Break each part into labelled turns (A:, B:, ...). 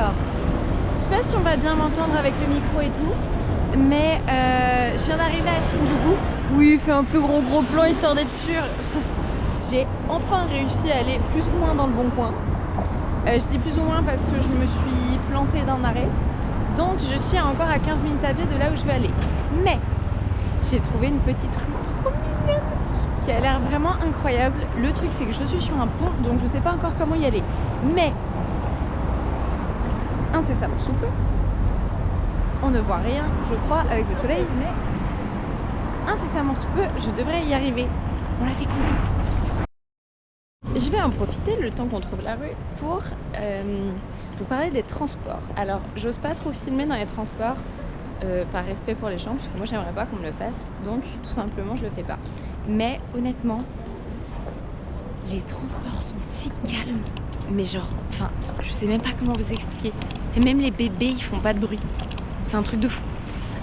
A: Alors, je sais pas si on va bien m'entendre avec le micro et tout, mais je viens d'arriver à Shinjuku. Oui, il fait un plus gros plan histoire d'être sûr. J'ai enfin réussi à aller plus ou moins dans le bon coin. Je dis plus ou moins parce que je me suis plantée d'un arrêt. Donc je suis encore à 15 minutes à pied de là où je vais aller. Mais j'ai trouvé une petite rue trop mignonne qui a l'air vraiment incroyable. Le truc c'est que je suis sur un pont, donc je sais pas encore comment y aller. Mais incessamment sous peu, on ne voit rien, je crois, avec le soleil, mais incessamment sous peu, je devrais y arriver. On la découvre vite. Je vais en profiter le temps qu'on trouve la rue pour vous parler des transports. Alors, j'ose pas trop filmer dans les transports par respect pour les gens, parce que moi j'aimerais pas qu'on me le fasse, donc tout simplement je le fais pas. Mais honnêtement, les transports sont si calmes, mais genre, enfin, je sais même pas comment vous expliquer. Et même les bébés, ils font pas de bruit. C'est un truc de fou.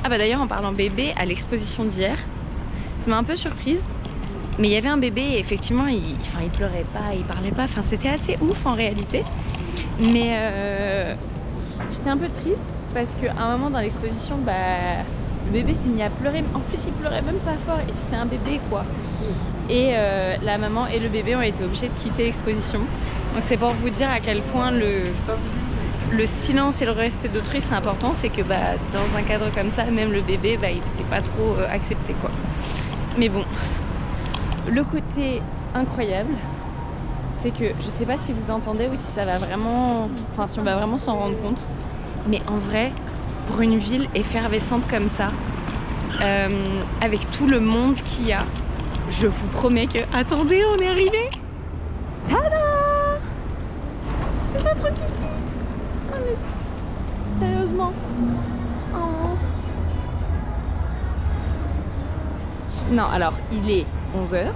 A: Ah bah d'ailleurs, en parlant bébé, à l'exposition d'hier, ça m'a un peu surprise. Mais il y avait un bébé et effectivement, il pleurait pas, il parlait pas. Enfin, c'était assez ouf en réalité. Mais j'étais un peu triste parce qu'à un moment dans l'exposition, bah, le bébé s'est mis à pleurer. En plus, il pleurait même pas fort. Et puis c'est un bébé quoi. Et la maman et le bébé ont été obligés de quitter l'exposition. Donc c'est pour vous dire à quel point le silence et le respect d'autrui c'est important. C'est que bah, dans un cadre comme ça, même le bébé, bah, il n'était pas trop accepté quoi. Mais bon. Le côté incroyable, c'est que je sais pas si vous entendez ou si ça va vraiment, enfin si on va vraiment s'en rendre compte, mais en vrai, pour une ville effervescente comme ça, avec tout le monde qu'il y a, je vous promets que... Attendez, on est arrivé. Tada! C'est notre kiki. Non mais sérieusement. Oh. Non, alors il est 11h.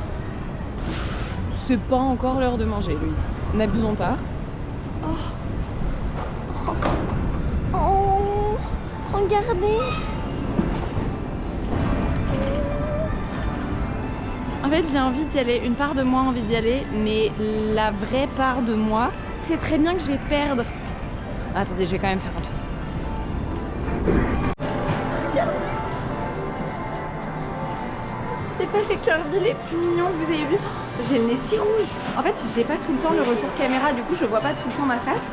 A: C'est pas encore l'heure de manger, Louise. N'abusons pas. Oh. Oh. Regardez. En fait, j'ai envie d'y aller. Une part de moi a envie d'y aller, mais la vraie part de moi, c'est très bien que je vais perdre. Attendez, je vais quand même faire un tour. C'est pas les Kirby les plus mignons que vous avez vu. J'ai le nez si rouge. En fait, j'ai pas tout le temps le retour caméra, du coup je vois pas tout le temps ma face.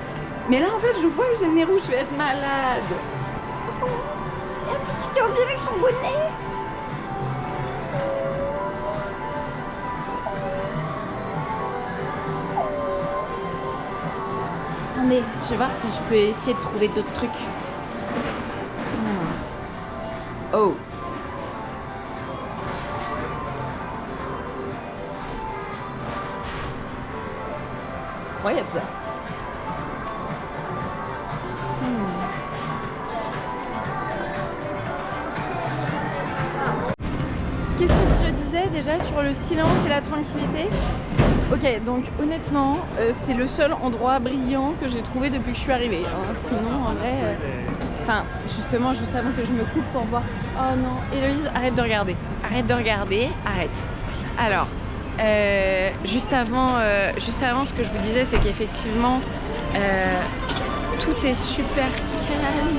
A: Mais là en fait je vois que j'ai le nez rouge, je vais être malade. Oh, il y a un petit Kirby avec son bonnet. Attendez, je vais voir si je peux essayer de trouver d'autres trucs. Oh. Incroyable ça. Qu'est-ce que je disais déjà sur le silence et la tranquillité? Ok, donc honnêtement, c'est le seul endroit brillant que j'ai trouvé depuis que je suis arrivée. Hein. Sinon, en vrai, enfin, justement, juste avant que je me coupe pour voir. Oh non, Héloïse, arrête de regarder. Arrête de regarder, arrête. Alors, juste avant, ce que je vous disais, c'est qu'effectivement, tout est super calme.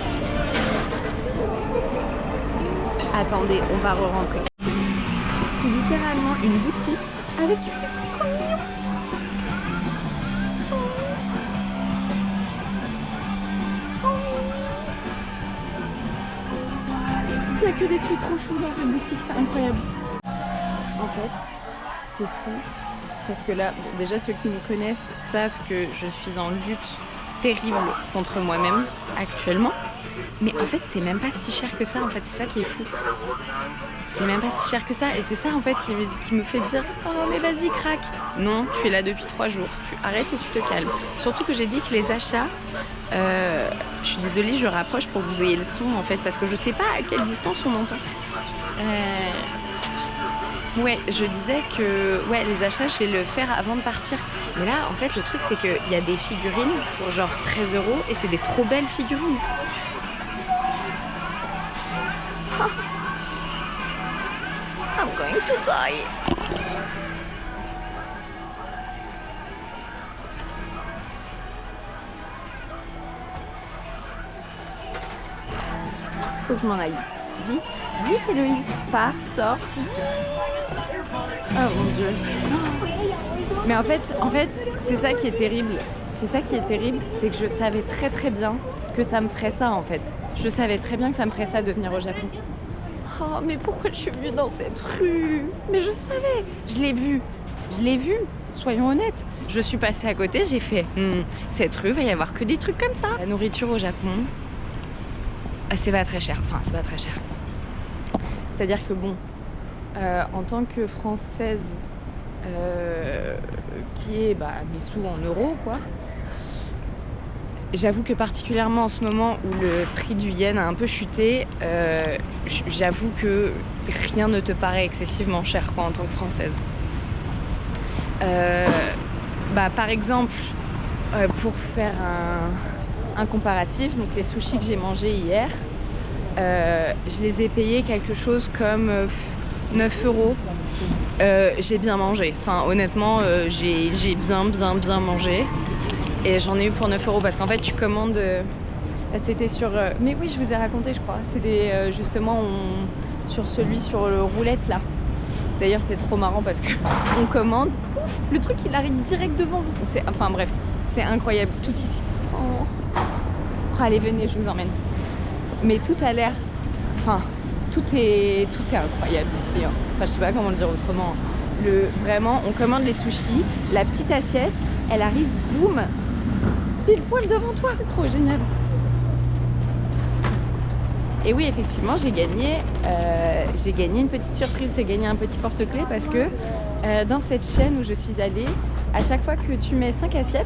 A: Attendez, on va re-rentrer. C'est littéralement une boutique avec des trucs trop mignons. Il n'y a que des trucs trop choux dans cette boutique, c'est incroyable. En fait, c'est fou parce que là, bon, déjà ceux qui me connaissent savent que je suis en lutte terrible contre moi-même actuellement. Mais en fait, c'est même pas si cher que ça. En fait, c'est ça qui est fou. C'est même pas si cher que ça. Et c'est ça en fait qui me fait dire oh mais vas-y craque. Non, tu es là depuis 3 jours. Tu arrêtes et tu te calmes. Surtout que j'ai dit que les achats, je suis désolée, je rapproche pour que vous ayez le son en fait, parce que je sais pas à quelle distance on entend. Ouais, je disais que ouais, les achats, je vais le faire avant de partir. Mais là, en fait, le truc, c'est qu'il y a des figurines pour genre 13 € et c'est des trop belles figurines. I'm going to die. Faut que je m'en aille. Vite, vite Héloïse, pars, sors. Oh mon Dieu. Mais en fait, c'est ça qui est terrible. C'est ça qui est terrible, c'est que je savais très très bien que ça me ferait ça en fait. Je savais très bien que ça me ferait ça de venir au Japon. Oh mais pourquoi je suis venue dans cette rue? Mais je savais, je l'ai vu, soyons honnêtes. Je suis passée à côté, j'ai fait cette rue, va y avoir que des trucs comme ça. La nourriture au Japon, c'est pas très cher, enfin c'est pas très cher. C'est-à-dire que bon, en tant que Française qui est mes sous en euros quoi, j'avoue que particulièrement en ce moment où le prix du yen a un peu chuté, j'avoue que rien ne te paraît excessivement cher quoi en tant que Française. Par exemple, pour faire un comparatif, donc les sushis que j'ai mangés hier, je les ai payés quelque chose comme 9 €. J'ai bien mangé, enfin honnêtement j'ai bien mangé et j'en ai eu pour 9 € parce qu'en fait tu commandes, c'était sur, mais oui je vous ai raconté je crois, c'était justement sur le roulette là. D'ailleurs c'est trop marrant parce que on commande, ouf, le truc il arrive direct devant vous, enfin bref, c'est incroyable, tout ici. Oh, allez venez je vous emmène. Mais tout a l'air, enfin tout est incroyable ici, hein. Enfin je sais pas comment le dire autrement. Vraiment on commande les sushis, la petite assiette, elle arrive, boum, pile poil devant toi, c'est trop génial. Et oui effectivement j'ai gagné une petite surprise, j'ai gagné un petit porte-clés parce que dans cette chaîne où je suis allée, à chaque fois que tu mets 5 assiettes,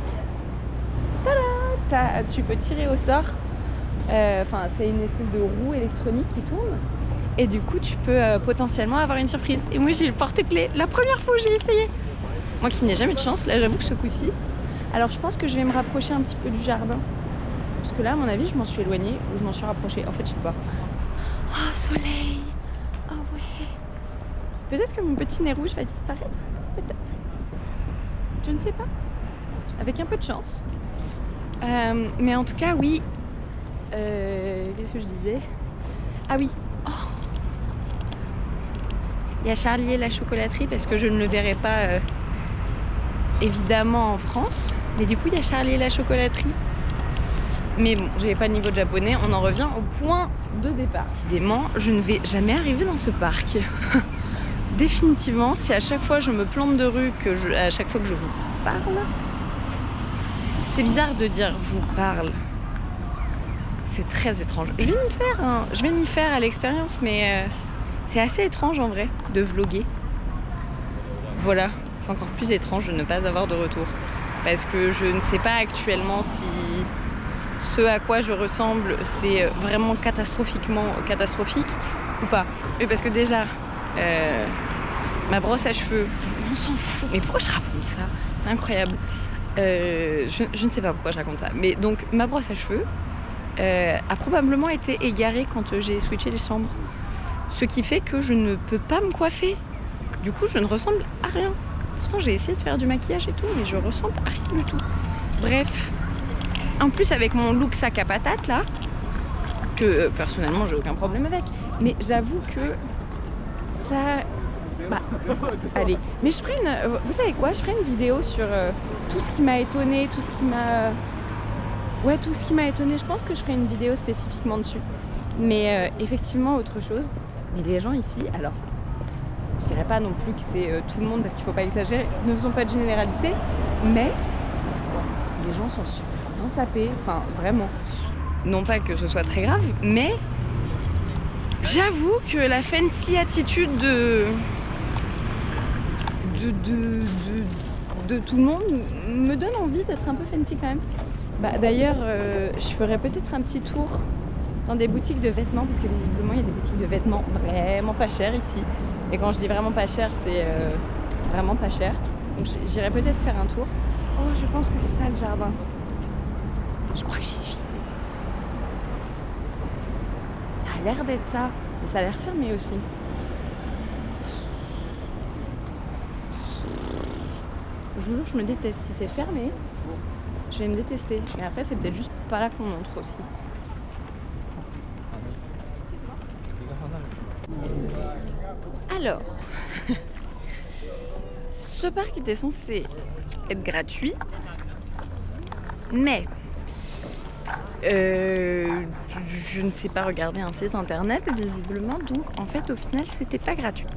A: tada, tu peux tirer au sort. Enfin c'est une espèce de roue électronique qui tourne et du coup tu peux potentiellement avoir une surprise. Et moi j'ai le porte-clés la première fois où j'ai essayé. Moi qui n'ai jamais de chance, là j'avoue que ce coup-ci. Alors je pense que je vais me rapprocher un petit peu du jardin. Parce que là à mon avis je m'en suis éloignée ou je m'en suis rapprochée. En fait je sais pas. Oh soleil. Oh ouais. Peut-être que mon petit nez rouge va disparaître. Peut-être. Je ne sais pas. Avec un peu de chance. Mais en tout cas oui. Qu'est-ce que je disais? Ah oui. Oh. Il y a Charlie et la chocolaterie parce que je ne le verrai pas évidemment en France. Mais du coup il y a Charlie et la chocolaterie. Mais bon, j'avais pas le niveau de japonais, on en revient au point de départ. Décidément, je ne vais jamais arriver dans ce parc. Définitivement, si à chaque fois je me plante de rue, à chaque fois que je vous parle, c'est bizarre de dire vous parle. C'est très étrange. Je vais m'y faire à l'expérience, mais c'est assez étrange en vrai de vlogger. Voilà, c'est encore plus étrange de ne pas avoir de retour. Parce que je ne sais pas actuellement si ce à quoi je ressemble, c'est vraiment catastrophique ou pas. Mais parce que déjà, ma brosse à cheveux, on s'en fout. Mais pourquoi je raconte ça? C'est incroyable. Je ne sais pas pourquoi je raconte ça. Mais donc, ma brosse à cheveux a probablement été égarée quand j'ai switché les chambres. Ce qui fait que je ne peux pas me coiffer. Du coup, je ne ressemble à rien. Pourtant, j'ai essayé de faire du maquillage et tout, mais je ressemble à rien du tout. Bref. En plus avec mon look sac à patate là, que personnellement j'ai aucun problème avec, mais j'avoue que ça... allez, mais je ferai vous savez quoi, je ferai une vidéo sur tout ce qui m'a étonné, tout ce qui m'a étonné, je pense que je ferai une vidéo spécifiquement dessus. Mais effectivement autre chose, mais les gens ici, alors je dirais pas non plus que c'est tout le monde parce qu'il faut pas exagérer, ne faisons pas de généralité, mais les gens sont super sapé, enfin vraiment, non pas que ce soit très grave, mais j'avoue que la fancy attitude de tout le monde me donne envie d'être un peu fancy quand même. D'ailleurs je ferai peut-être un petit tour dans des boutiques de vêtements parce que visiblement il y a des boutiques de vêtements vraiment pas chères ici, et quand je dis vraiment pas cher c'est vraiment pas cher, donc j'irai peut-être faire un tour. Oh je pense que c'est ça le jardin. Je crois que j'y suis. Ça a l'air d'être ça. Mais ça a l'air fermé aussi. Je vous jure, je me déteste. Si c'est fermé, je vais me détester. Mais après, c'est peut-être juste pas là qu'on montre aussi. Alors, ce parc était censé être gratuit, mais je ne sais pas regarder un site internet visiblement, donc en fait au final c'était pas gratuit.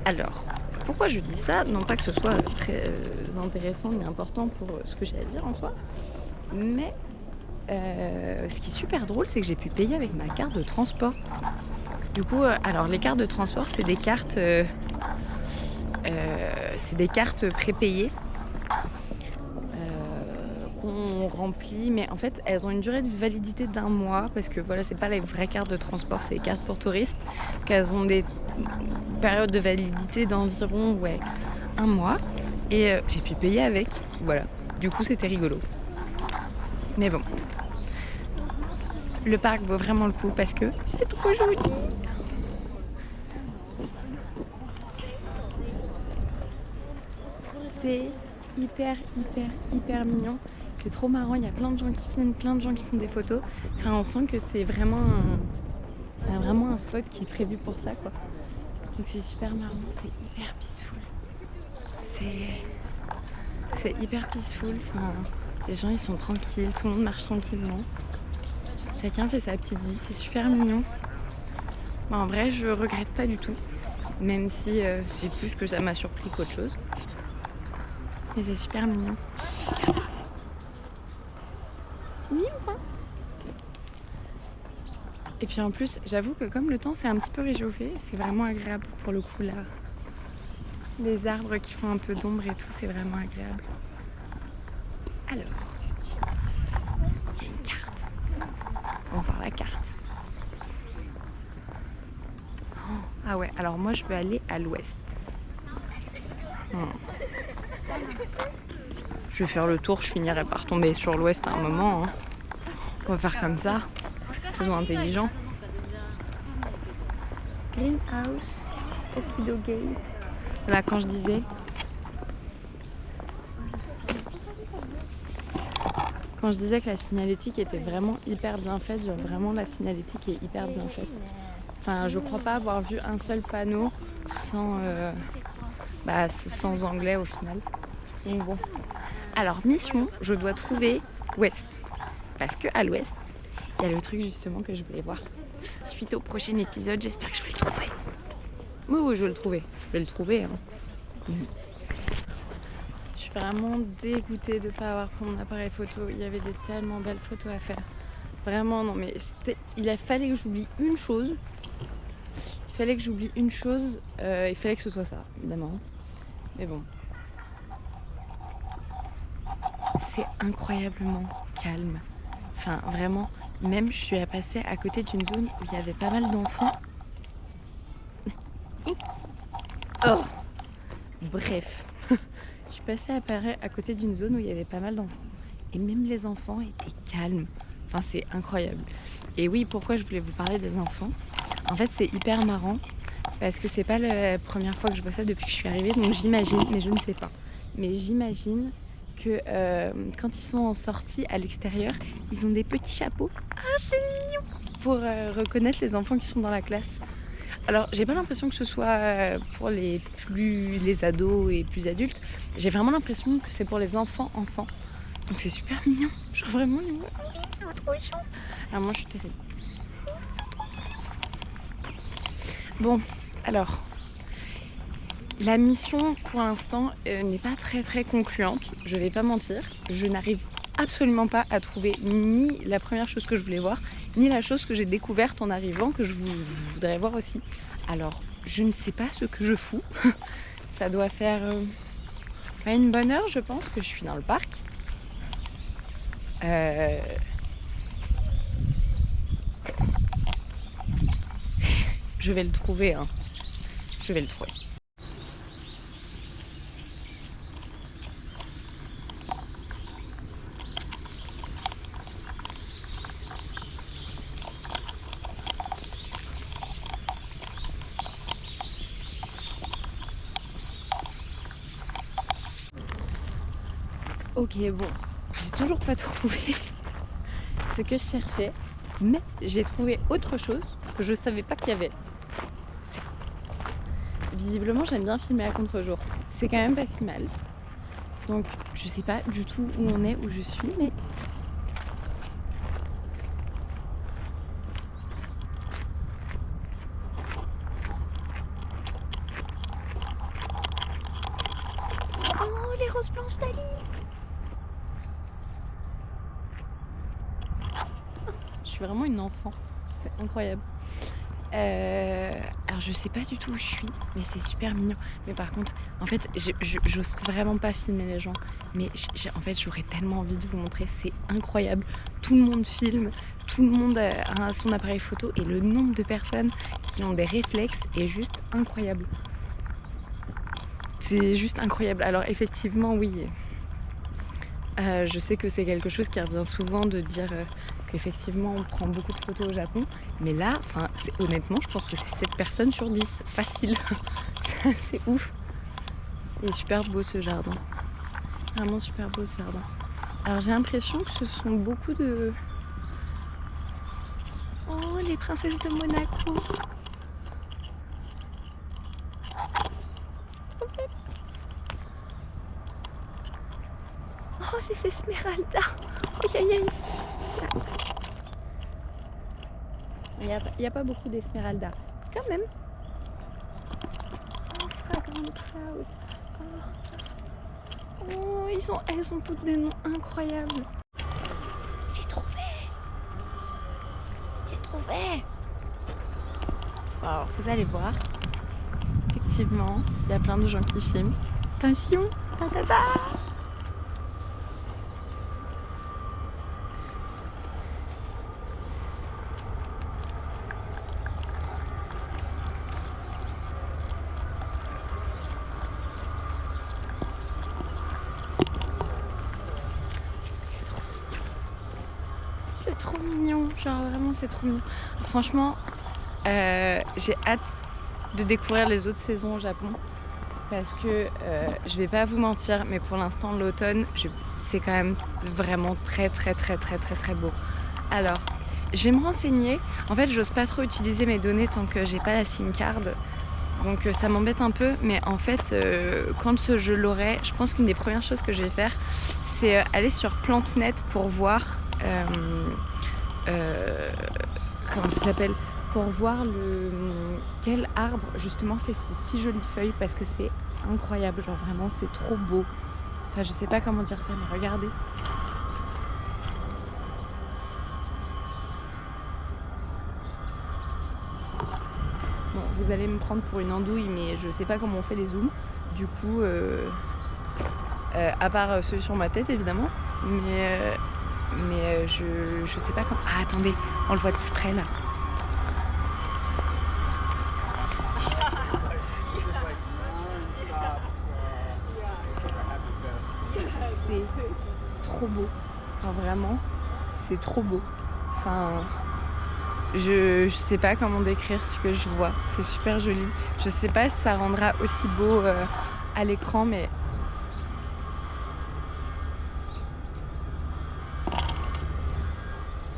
A: Alors, pourquoi je dis ça? Non pas que ce soit très intéressant ni important pour ce que j'ai à dire en soi, mais ce qui est super drôle, c'est que j'ai pu payer avec ma carte de transport. Du coup, alors les cartes de transport, c'est des cartes prépayées qu'on remplit, mais en fait, elles ont une durée de validité d'1 mois parce que voilà, c'est pas les vraies cartes de transport, c'est les cartes pour touristes, qu'elles ont des périodes de validité d'environ 1 mois. Et j'ai pu payer avec, voilà. Du coup, c'était rigolo. Mais bon, le parc vaut vraiment le coup parce que c'est trop joli. C'est hyper mignon. C'est trop marrant, il y a plein de gens qui filment, plein de gens qui font des photos. Enfin, on sent que c'est vraiment un spot qui est prévu pour ça, quoi. Donc c'est super marrant, c'est hyper peaceful. C'est hyper peaceful. Enfin, les gens ils sont tranquilles, tout le monde marche tranquillement. Chacun fait sa petite vie, c'est super mignon. Bah, en vrai, je regrette pas du tout, même si c'est plus que ça m'a surpris qu'autre chose. Mais c'est super mignon. C'est mignon ça. Et puis en plus, j'avoue que comme le temps s'est un petit peu réchauffé, c'est vraiment agréable pour le coup là. Les arbres qui font un peu d'ombre et tout, c'est vraiment agréable. Alors, il y a une carte. On va voir la carte. Oh, ah ouais, alors moi je veux aller à l'ouest. Je vais faire le tour, je finirai par tomber sur l'ouest à un moment. Hein. On va faire comme ça. Faisons intelligent. Greenhouse, Okido Gate. Voilà, quand je disais. Quand je disais que la signalétique était vraiment hyper bien faite, genre vraiment la signalétique est hyper bien faite. Enfin, je crois pas avoir vu un seul panneau sans anglais au final. Donc bon. Alors, mission, je dois trouver ouest. Parce que à l'ouest, il y a le truc justement que je voulais voir. Suite au prochain épisode, j'espère que je vais le trouver. Oui, je vais le trouver. Je vais le trouver. Hein. Je suis vraiment dégoûtée de ne pas avoir pris mon appareil photo. Il y avait des tellement belles photos à faire. Vraiment, non, mais il fallait que j'oublie une chose. Il fallait que ce soit ça, évidemment. Mais bon. C'est incroyablement calme. Enfin, vraiment, même je suis passée à côté d'une zone où il y avait pas mal d'enfants. Oh. Bref, je suis passée à côté d'une zone où il y avait pas mal d'enfants. Et même les enfants étaient calmes. Enfin, c'est incroyable. Et oui, pourquoi je voulais vous parler des enfants? En fait, c'est hyper marrant parce que c'est pas la première fois que je vois ça depuis que je suis arrivée. Donc j'imagine, mais je ne sais pas. Mais j'imagine que quand ils sont en sortie à l'extérieur, ils ont des petits chapeaux. Ah, c'est mignon! Pour reconnaître les enfants qui sont dans la classe. Alors, j'ai pas l'impression que ce soit pour les ados et plus adultes. J'ai vraiment l'impression que c'est pour les enfants. Donc c'est super mignon. Genre vraiment, c'est trop chou. Alors moi, je suis terrible. Bon, alors... La mission pour l'instant n'est pas très concluante, je vais pas mentir. Je n'arrive absolument pas à trouver ni la première chose que je voulais voir, ni la chose que j'ai découverte en arrivant que je voudrais voir aussi. Alors, je ne sais pas ce que je fous. Ça doit faire une bonne heure, je pense, que je suis dans le parc. Je vais le trouver, hein. Je vais le trouver. Ok, bon, j'ai toujours pas trouvé ce que je cherchais, mais j'ai trouvé autre chose que je savais pas qu'il y avait. C'est visiblement j'aime bien filmer à contre-jour. C'est quand même pas si mal. Donc je sais pas du tout où on est, où je suis, mais... Oh, les roses blanches d'Ali! Je suis vraiment une enfant, c'est incroyable. Alors je sais pas du tout où je suis, mais c'est super mignon. Mais par contre, en fait, j'ose vraiment pas filmer les gens. Mais en fait, j'aurais tellement envie de vous montrer, c'est incroyable. Tout le monde filme, tout le monde a son appareil photo et le nombre de personnes qui ont des réflexes est juste incroyable. C'est juste incroyable. Alors effectivement, oui. Je sais que c'est quelque chose qui revient souvent de dire qu'effectivement on prend beaucoup de photos au Japon, mais là, honnêtement, je pense que c'est 7 personnes sur 10, facile. C'est ouf. Il est super beau ce jardin, vraiment super beau ce jardin. Alors j'ai l'impression que ce sont beaucoup de... Oh, les princesses de Monaco. Oh, les Esmeraldas. Aïe aïe aïe. Il n'y a pas beaucoup d'Esmeralda. Quand même. Oh, Fragrant Cloud. Oh, elles ont toutes des noms incroyables. J'ai trouvé. J'ai trouvé. Alors, vous allez voir. Effectivement, il y a plein de gens qui filment. Attention. Ta ta ta. C'est trop mignon, genre vraiment c'est trop mignon. Franchement, j'ai hâte de découvrir les autres saisons au Japon parce que je vais pas vous mentir, mais pour l'instant l'automne, c'est quand même vraiment très beau. Alors, je vais me renseigner. En fait, j'ose pas trop utiliser mes données tant que j'ai pas la SIM card. Donc ça m'embête un peu, mais en fait, quand je l'aurai, je pense qu'une des premières choses que je vais faire, c'est aller sur PlanteNet pour voir comment ça s'appelle, pour voir quel arbre justement fait ces si jolies feuilles, parce que c'est incroyable, genre vraiment c'est trop beau. Enfin je sais pas comment dire ça, mais regardez. Bon, vous allez me prendre pour une andouille, mais je sais pas comment on fait les zooms. Du coup, à part ceux sur ma tête évidemment, mais je sais pas comment... Ah attendez, on le voit de plus près là. C'est trop beau. Enfin vraiment, c'est trop beau. Enfin... Je sais pas comment décrire ce que je vois, c'est super joli. Je sais pas si ça rendra aussi beau à l'écran, mais...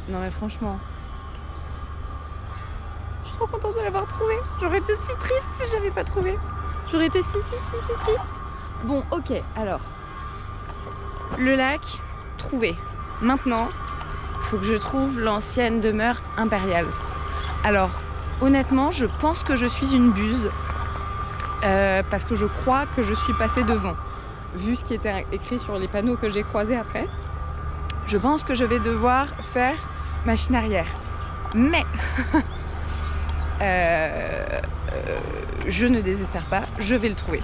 A: Non mais franchement, je suis trop contente de l'avoir trouvé. J'aurais été si triste si j'avais pas trouvé. J'aurais été si triste. Bon ok, alors, le lac, trouvé. Maintenant, il faut que je trouve l'ancienne demeure impériale. Alors, honnêtement, je pense que je suis une buse parce que je crois que je suis passée devant. Vu ce qui était écrit sur les panneaux que j'ai croisés après, je pense que je vais devoir faire machine arrière. Mais je ne désespère pas, je vais le trouver.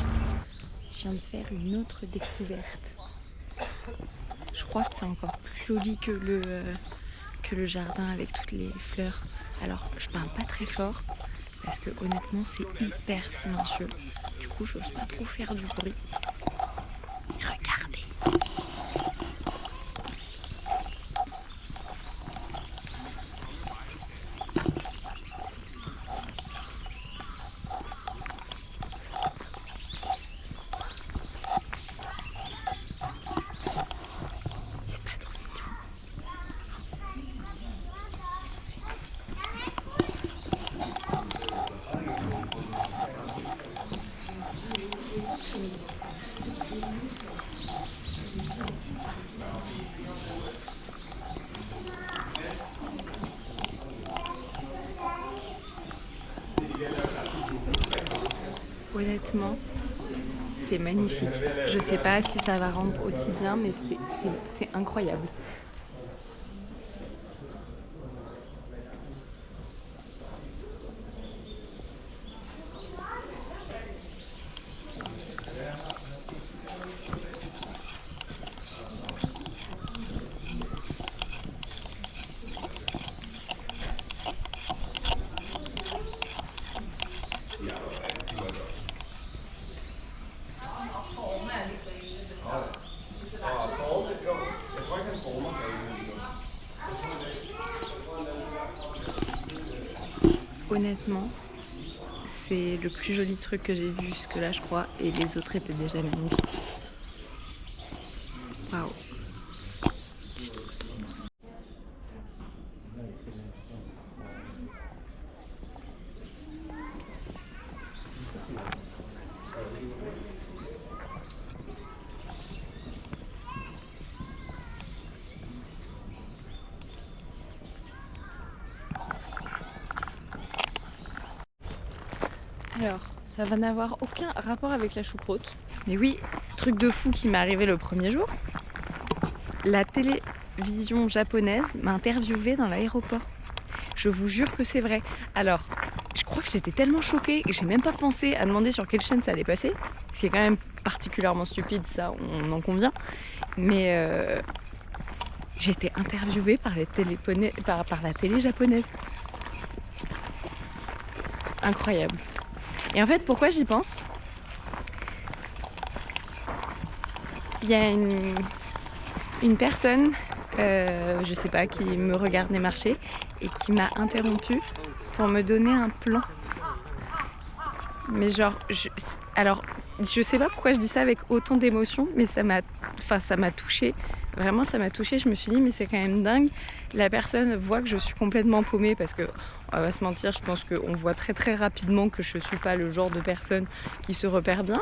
A: Je viens de faire une autre découverte. Je crois que c'est encore plus joli que le jardin avec toutes les fleurs. Alors je parle pas très fort parce que honnêtement c'est hyper silencieux. Du coup j'ose pas trop faire du bruit. Regardez. Honnêtement, c'est magnifique. Je sais pas si ça va rendre aussi bien, mais c'est incroyable. Honnêtement, c'est le plus joli truc que j'ai vu jusque-là, je crois, et les autres étaient déjà magnifiques. Waouh! Alors, ça va n'avoir aucun rapport avec la choucroute. Mais oui, truc de fou qui m'est arrivé le premier jour. La télévision japonaise m'a interviewée dans l'aéroport. Je vous jure que c'est vrai. Alors, je crois que j'étais tellement choquée que j'ai même pas pensé à demander sur quelle chaîne ça allait passer. Ce qui est quand même particulièrement stupide, ça, on en convient. Mais j'ai été interviewée par la télé japonaise. Incroyable. Et en fait, pourquoi j'y pense? Il y a une personne, je sais pas, qui me regardait marcher et qui m'a interrompue pour me donner un plan. Mais genre, je sais pas pourquoi je dis ça avec autant d'émotion, mais ça m'a touchée. Vraiment, ça m'a touchée. Je me suis dit, mais c'est quand même dingue. La personne voit que je suis complètement paumée parce que, on va se mentir, je pense qu'on voit très très rapidement que je suis pas le genre de personne qui se repère bien.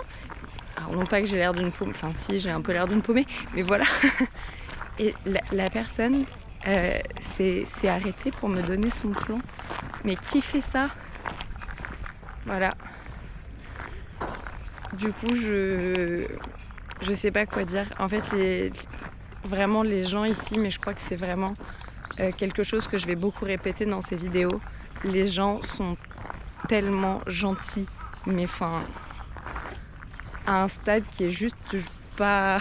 A: Alors non pas que j'ai l'air d'une paumée, enfin si, j'ai un peu l'air d'une paumée, mais voilà. Et la personne s'est arrêtée pour me donner son plan. Mais qui fait ça? Voilà. Du coup, je sais pas quoi dire. En fait, vraiment les gens ici, mais je crois que c'est vraiment quelque chose que je vais beaucoup répéter dans ces vidéos. Les gens sont tellement gentils, mais enfin, à un stade qui est juste pas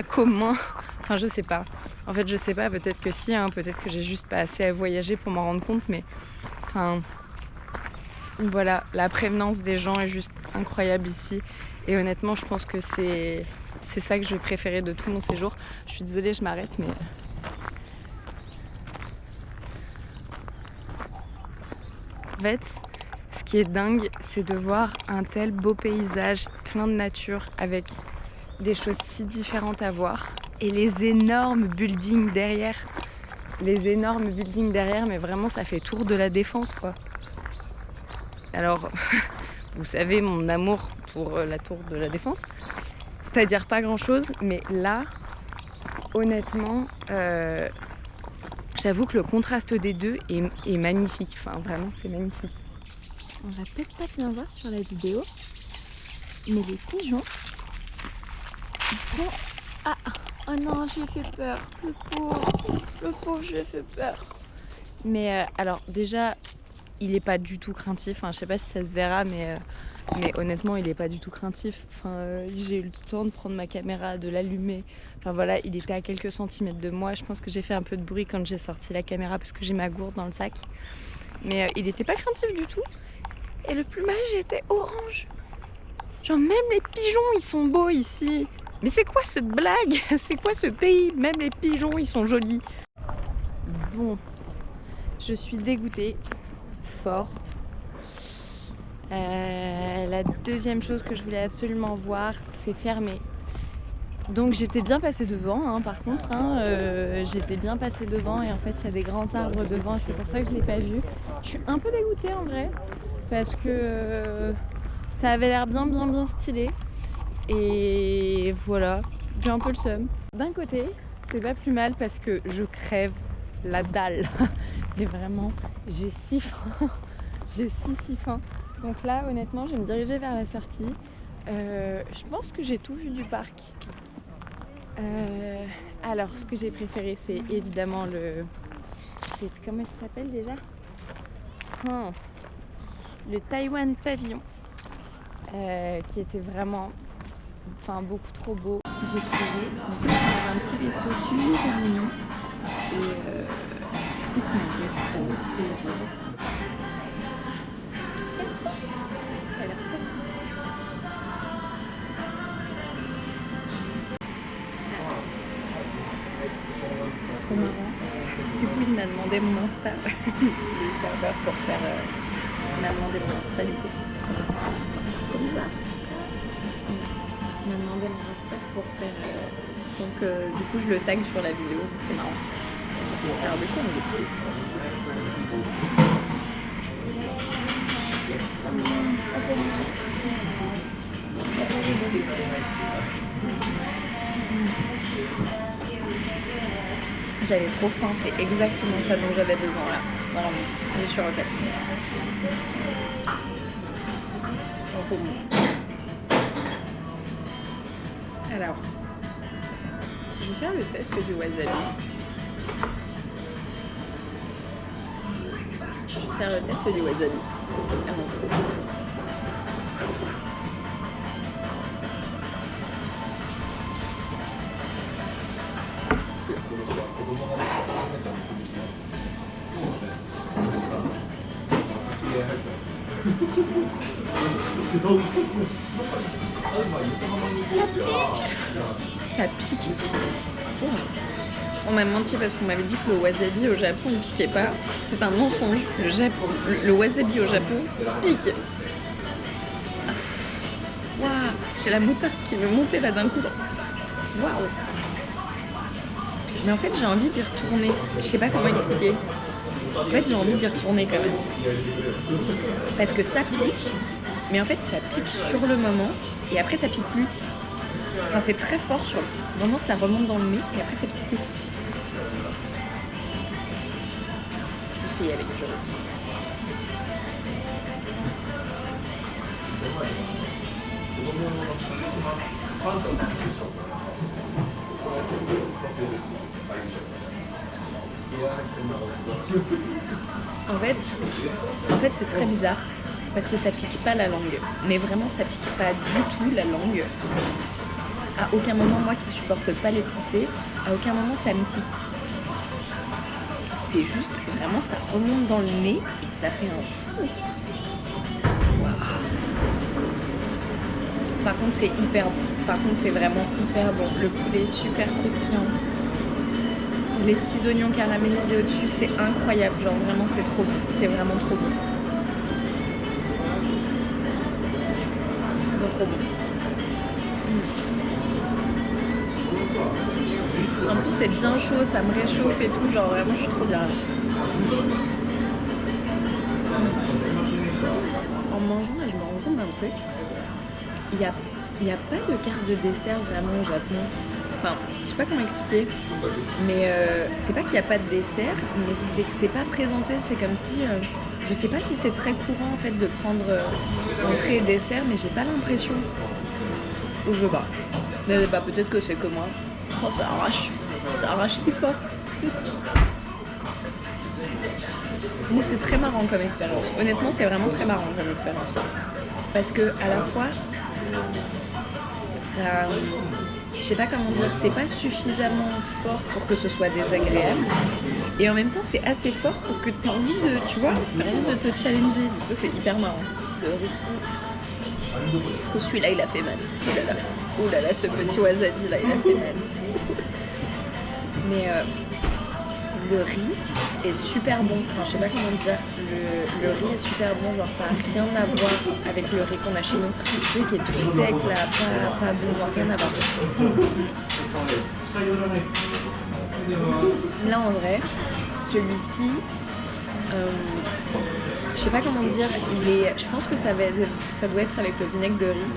A: commun. Enfin, je sais pas. En fait, je sais pas, peut-être que si, hein, peut-être que j'ai juste pas assez à voyager pour m'en rendre compte, mais enfin, voilà, la prévenance des gens est juste incroyable ici. Et honnêtement, je pense que c'est ça que je préférais de tout mon séjour. Je suis désolée, je m'arrête, mais en fait, ce qui est dingue, c'est de voir un tel beau paysage, plein de nature, avec des choses si différentes à voir. Et les énormes buildings derrière. Mais vraiment, ça fait tour de la Défense, quoi. Alors, vous savez mon amour pour la tour de la Défense. C'est-à-dire pas grand-chose, mais là, honnêtement, j'avoue que le contraste des deux est magnifique. Enfin, vraiment, c'est magnifique. On va peut-être pas bien voir sur la vidéo, mais les pigeons, ils sont... Ah, oh non, j'ai fait peur. Le pauvre, j'ai fait peur. Mais alors, déjà, il est pas du tout craintif. Enfin, je sais pas si ça se verra, mais honnêtement, il est pas du tout craintif. Enfin, j'ai eu le temps de prendre ma caméra, de l'allumer. Enfin voilà, il était à quelques centimètres de moi. Je pense que j'ai fait un peu de bruit quand j'ai sorti la caméra parce que j'ai ma gourde dans le sac. Mais il était pas craintif du tout. Et le plumage était orange. Genre même les pigeons, ils sont beaux ici. Mais c'est quoi cette blague? C'est quoi ce pays? Même les pigeons, ils sont jolis. Bon, je suis dégoûtée. Fort. La deuxième chose que je voulais absolument voir, c'est fermé. Donc j'étais bien passée devant, hein, par contre, j'étais bien passée devant et en fait il y a des grands arbres devant et c'est pour ça que je ne l'ai pas vu. Je suis un peu dégoûtée en vrai parce que ça avait l'air bien stylé et voilà, j'ai un peu le seum. D'un côté, c'est pas plus mal parce que je crève la dalle. Mais vraiment, j'ai si faim. J'ai si faim. Donc là, honnêtement, je vais me diriger vers la sortie. Je pense que j'ai tout vu du parc. Alors, ce que j'ai préféré, c'est évidemment le... Comment ça s'appelle déjà? Le Taiwan Pavillon. Qui était vraiment... beaucoup trop beau. J'ai trouvé un petit resto super mignon. Et du coup, c'est un resto. C'est trop marrant. Du coup, il m'a demandé mon Insta. Le serveur pour faire... Il m'a demandé mon Insta du coup. C'est trop bizarre. Il m'a demandé mon Insta pour faire... Donc du coup, je le tag sur la vidéo. Donc c'est marrant. Alors du coup, on est triste. J'avais trop faim, c'est exactement ça dont j'avais besoin là. Vraiment, je suis refaite. Alors, je vais faire le test du wasabi. Je vais faire le test du wasabi. Allons-y. Ça pique. On m'a menti parce qu'on m'avait dit que le wasabi au Japon il piquait pas. C'est un mensonge. Le wasabi au Japon pique. Waouh, j'ai la moutarde qui veut monter là d'un coup. Waouh. Mais en fait j'ai envie d'y retourner. Je sais pas comment expliquer. En fait j'ai envie d'y retourner quand même. Parce que ça pique. Mais en fait ça pique sur le moment. Et après ça pique plus. Enfin c'est très fort sur le moment, ça remonte dans le nez. Et après ça pique plus. Essayez avec le jeu. En fait c'est très bizarre parce que ça pique pas la langue, mais vraiment ça pique pas du tout la langue. À aucun moment, moi qui supporte pas l'épicé, à aucun moment ça me pique. C'est juste que vraiment ça remonte dans le nez et ça fait un... Par contre c'est hyper bon, par contre c'est vraiment hyper bon. Le poulet est super croustillant. Les petits oignons caramélisés au-dessus, c'est incroyable. Genre vraiment c'est trop bon, c'est vraiment trop bon. Trop bon. En plus c'est bien chaud, ça me réchauffe et tout, genre vraiment je suis trop bien là. En mangeant là je me rends compte d'un truc. Il y a pas de carte de dessert vraiment au Japon. Enfin, je sais pas comment expliquer, mais c'est pas qu'il n'y a pas de dessert, mais c'est que c'est pas présenté, c'est comme si... je sais pas si c'est très courant en fait de prendre entrée et dessert, mais j'ai pas l'impression. Ou je sais pas. Mais bah, peut-être que c'est que moi. Oh ça arrache si fort. Mais c'est très marrant comme expérience. Honnêtement c'est vraiment très marrant comme expérience. Parce que à la fois, ça... Je sais pas comment dire, c'est pas suffisamment fort pour que ce soit désagréable. Et en même temps c'est assez fort pour que tu aies envie de, tu vois, t'as envie de te challenger. Du coup c'est hyper marrant. Oh, celui-là il a fait mal. Oh là là, ce petit wasabi là il a fait mal. Mais le riz est super bon. Enfin je sais pas comment dire. Le riz est super bon, genre ça a rien à voir avec le riz qu'on a chez nous. Le riz qui est tout sec là, pas bon, rien à voir. Là en vrai, celui-ci,
B: Je sais pas comment dire, je pense que ça doit être avec le vinaigre de riz,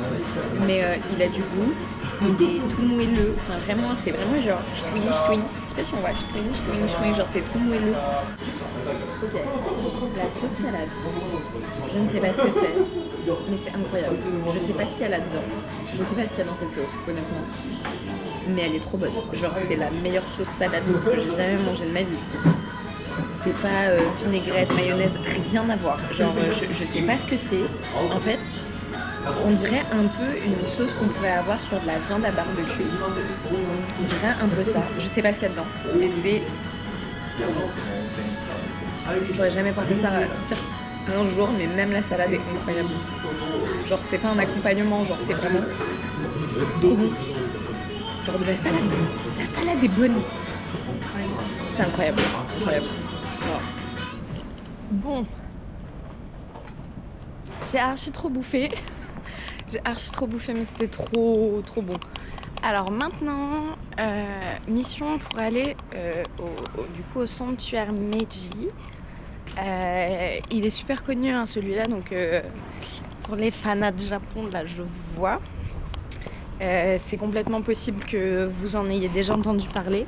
B: mais il a du goût, il est tout moelleux, enfin vraiment, c'est vraiment genre ch'touing, ch'touing, je sais pas si on voit ch'touing, ch'touing, ch'touing, genre c'est tout moelleux. Ok, la sauce salade, je ne sais pas ce que c'est, mais c'est incroyable, je sais pas ce qu'il y a là-dedans, je sais pas ce qu'il y a dans cette sauce, honnêtement, mais elle est trop bonne, genre c'est la meilleure sauce salade que j'ai jamais mangée de ma vie. C'est pas vinaigrette, mayonnaise, rien à voir. Genre, je sais pas ce que c'est. En fait, on dirait un peu une sauce qu'on pourrait avoir sur de la viande à barbecue. On dirait un peu ça. Je sais pas ce qu'il y a dedans, mais c'est trop bon. J'aurais jamais pensé ça un jour, mais même la salade est incroyable. Genre, c'est pas un accompagnement, genre, c'est vraiment trop bon. Genre de la salade. La salade est bonne. C'est incroyable. Incroyable. Voilà.
A: Bon, j'ai archi trop bouffé. J'ai archi trop bouffé, mais c'était trop bon. Alors maintenant, mission pour aller du coup au sanctuaire Meiji. Il est super connu hein, celui-là, donc pour les fans de Japon, là je vois. C'est complètement possible que vous en ayez déjà entendu parler.